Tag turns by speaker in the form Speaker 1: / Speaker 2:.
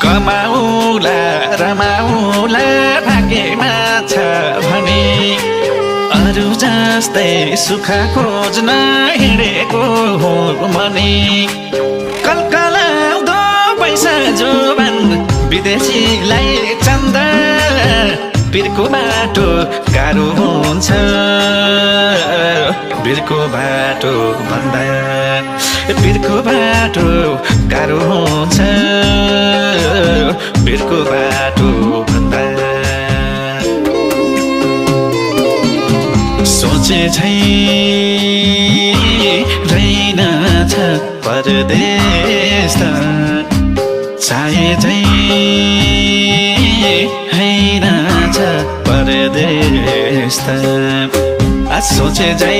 Speaker 1: कमाउला रमाउला भाग्यमा छ भने अरू जस्तै सुख खोज्न हिँडेको हो भने कलकलाउँदो पैसा जोबान विदेशीलाई चन्दा बिर्को बाटो गाह्रो हुन्छ बिर्को बाटो भन्दा बिर्को बाटो गाह्रो हुन्छ बिर्को बाटो भन्दा सोचे झै रहेनछ परदेश त चाहे झै हैनछ परदेश त सोचे झै